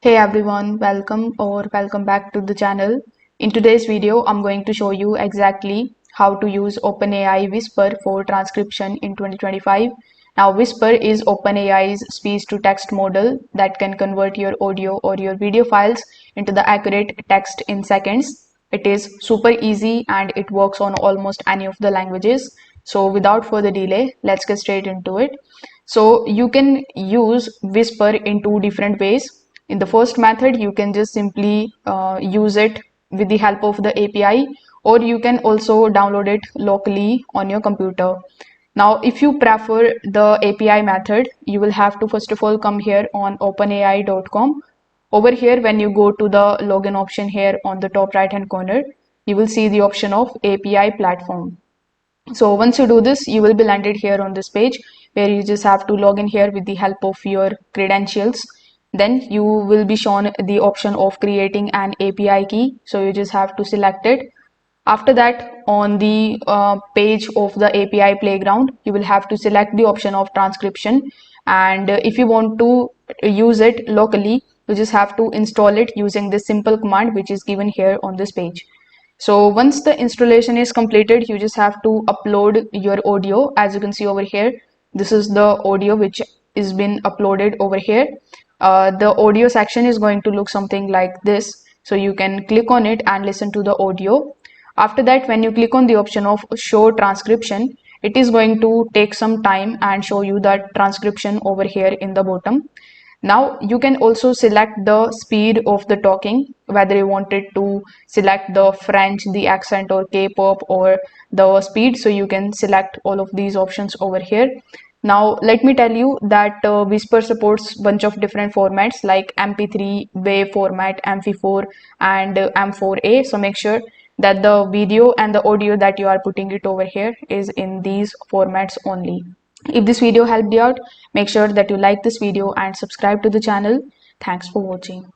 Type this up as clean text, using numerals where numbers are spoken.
Hey everyone, welcome back to the channel. In today's video, I'm going to show you exactly how to use OpenAI Whisper for transcription in 2025. Now, Whisper is OpenAI's speech-to-text model that can convert your audio or your video files into the accurate text in seconds. It is super easy and it works on almost any of the languages. So without further delay, let's get straight into it. So you can use Whisper in two different ways. In the first method, you can just simply use it with the help of the API, or you can also download it locally on your computer. Now, if you prefer the API method, you will have to first of all come here on openai.com. Over here, when you go to the login option here on the top right hand corner, you will see the option of API platform. So once you do this, you will be landed here on this page where you just have to log in here with the help of your credentials. Then you will be shown the option of creating an API key. So you just have to select it. After that, on the page of the API playground, you will have to select the option of transcription. And if you want to use it locally, you just have to install it using this simple command which is given here on this page. So once the installation is completed, you just have to upload your audio. As you can see over here, this is the audio which is been uploaded over here. The audio section is going to look something like this. So you can click on it and listen to the audio. After that, when you click on the option of show transcription, it is going to take some time and show you the transcription over here in the bottom. Now you can also select the speed of the talking, whether you wanted to select the French, the accent, or K-pop, or the speed. So you can select all of these options over here. Now let me tell you that Whisper supports bunch of different formats like MP3, WAV format, MP4, and M4A. So make sure that the video and the audio that you are putting it over here is in these formats only. If this video helped you out, make sure that you like this video and subscribe to the channel. Thanks for watching.